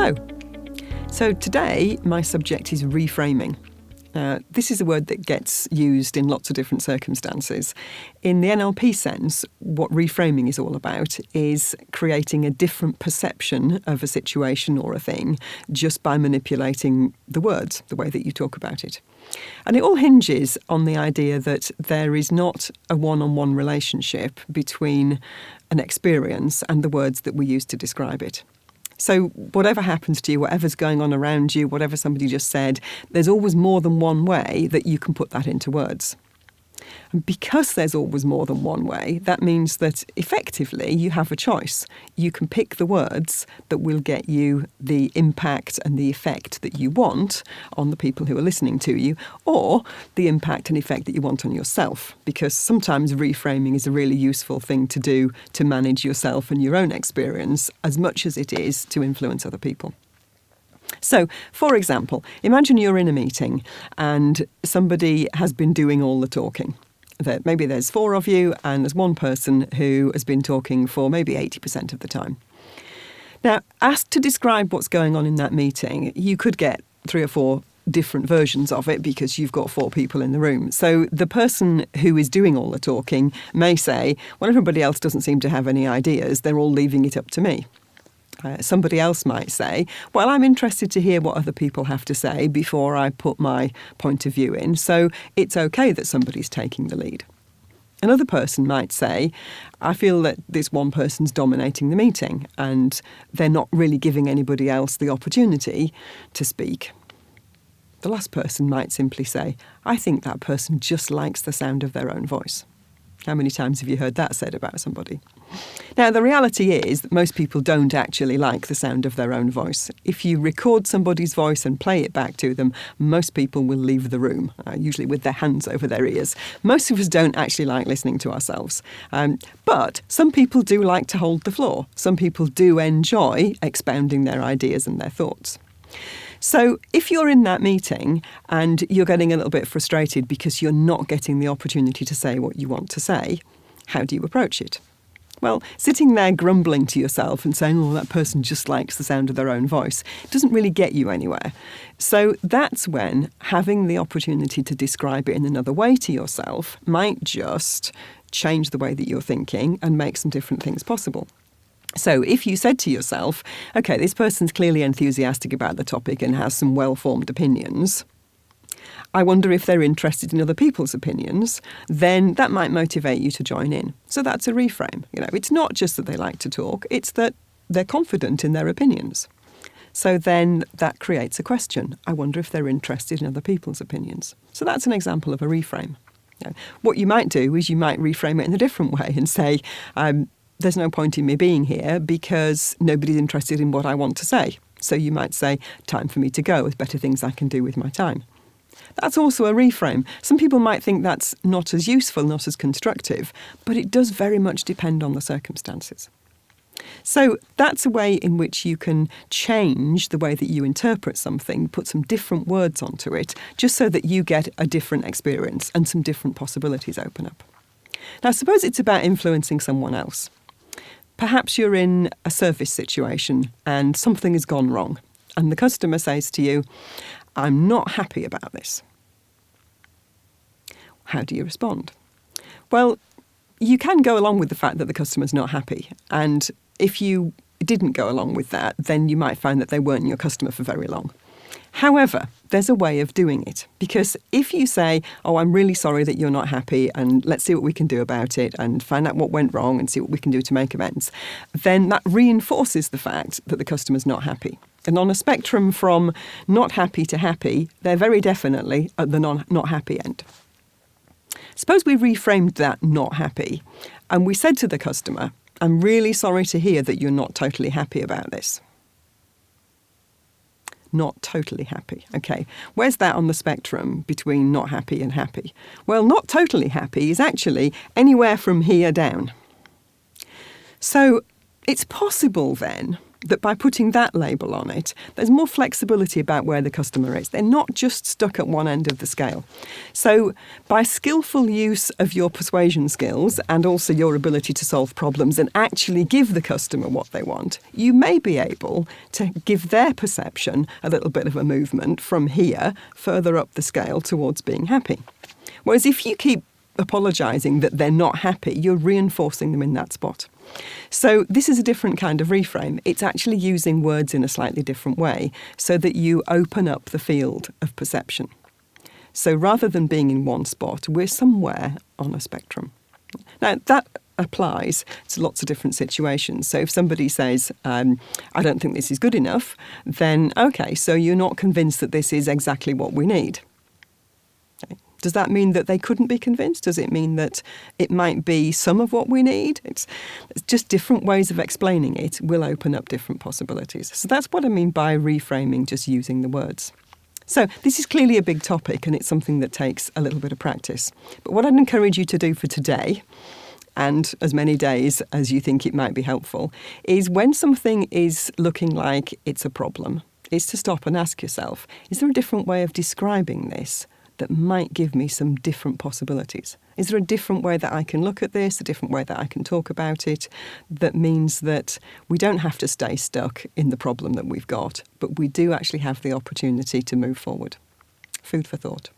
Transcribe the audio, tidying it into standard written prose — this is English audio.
Hello. So today my subject is reframing. This is a word that gets used in lots of different circumstances. In the NLP sense, what reframing is all about is creating a different perception of a situation or a thing just by manipulating the words, the way that you talk about it. And it all hinges on the idea that there is not a one-on-one relationship between an experience and the words that we use to describe it. So whatever happens to you, whatever's going on around you, whatever somebody just said, there's always more than one way that you can put that into words. And because there's always more than one way, that means that effectively you have a choice. You can pick the words that will get you the impact and the effect that you want on the people who are listening to you, or the impact and effect that you want on yourself. Because sometimes reframing is a really useful thing to do to manage yourself and your own experience as much as it is to influence other people. So, for example, imagine you're in a meeting and somebody has been doing all the talking. Maybe there's 4 of you and there's one person who has been talking for maybe 80% of the time. Now, asked to describe what's going on in that meeting, you could get 3 or 4 different versions of it because you've got 4 people in the room. So the person who is doing all the talking may say, well, everybody else doesn't seem to have any ideas, they're all leaving it up to me. Somebody else might say, well, I'm interested to hear what other people have to say before I put my point of view in, so it's okay that somebody's taking the lead. Another person might say, I feel that this one person's dominating the meeting and they're not really giving anybody else the opportunity to speak. The last person might simply say, I think that person just likes the sound of their own voice. How many times have you heard that said about somebody? Now, the reality is that most people don't actually like the sound of their own voice. If you record somebody's voice and play it back to them, most people will leave the room, usually with their hands over their ears. Most of us don't actually like listening to ourselves. But some people do like to hold the floor. Some people do enjoy expounding their ideas and their thoughts. So if you're in that meeting and you're getting a little bit frustrated because you're not getting the opportunity to say what you want to say, how do you approach it? Well, sitting there grumbling to yourself and saying, oh, that person just likes the sound of their own voice, doesn't really get you anywhere. So that's when having the opportunity to describe it in another way to yourself might just change the way that you're thinking and make some different things possible. So if you said to yourself, OK, this person's clearly enthusiastic about the topic and has some well-formed opinions, I wonder if they're interested in other people's opinions, then that might motivate you to join in. So that's a reframe. It's not just that they like to talk, it's that they're confident in their opinions. So then that creates a question. I wonder if they're interested in other people's opinions. So that's an example of a reframe. What you might do is you might reframe it in a different way and say, there's no point in me being here because nobody's interested in what I want to say. So you might say, time for me to go, there's better things I can do with my time. That's also a reframe. Some people might think that's not as useful, not as constructive, but it does very much depend on the circumstances. So that's a way in which you can change the way that you interpret something, put some different words onto it, just so that you get a different experience and some different possibilities open up. Now, suppose it's about influencing someone else. Perhaps you're in a service situation and something has gone wrong, and the customer says to you, I'm not happy about this. How do you respond? Well, you can go along with the fact that the customer's not happy. And if you didn't go along with that, then you might find that they weren't your customer for very long. However, there's a way of doing it, because if you say, oh, I'm really sorry that you're not happy and let's see what we can do about it and find out what went wrong and see what we can do to make amends, then that reinforces the fact that the customer's not happy. And on a spectrum from not happy to happy, they're very definitely at the not happy end. Suppose we reframed that not happy and we said to the customer, I'm really sorry to hear that you're not totally happy about this. Not totally happy. OK, where's that on the spectrum between not happy and happy? Well, not totally happy is actually anywhere from here down. So it's possible then that by putting that label on it, there's more flexibility about where the customer is. They're not just stuck at one end of the scale. So by skillful use of your persuasion skills and also your ability to solve problems and actually give the customer what they want, you may be able to give their perception a little bit of a movement from here further up the scale towards being happy. Whereas if you keep apologising that they're not happy, you're reinforcing them in that spot. So this is a different kind of reframe. It's actually using words in a slightly different way so that you open up the field of perception. So rather than being in one spot, we're somewhere on a spectrum. Now, that applies to lots of different situations. So if somebody says, I don't think this is good enough, then okay, so you're not convinced that this is exactly what we need. Okay. Does that mean that they couldn't be convinced? Does it mean that it might be some of what we need? It's just different ways of explaining it will open up different possibilities. So that's what I mean by reframing, just using the words. So this is clearly a big topic and it's something that takes a little bit of practice. But what I'd encourage you to do for today, and as many days as you think it might be helpful, is when something is looking like it's a problem, is to stop and ask yourself, is there a different way of describing this that might give me some different possibilities? Is there a different way that I can look at this, a different way that I can talk about it, that means that we don't have to stay stuck in the problem that we've got, but we do actually have the opportunity to move forward? Food for thought.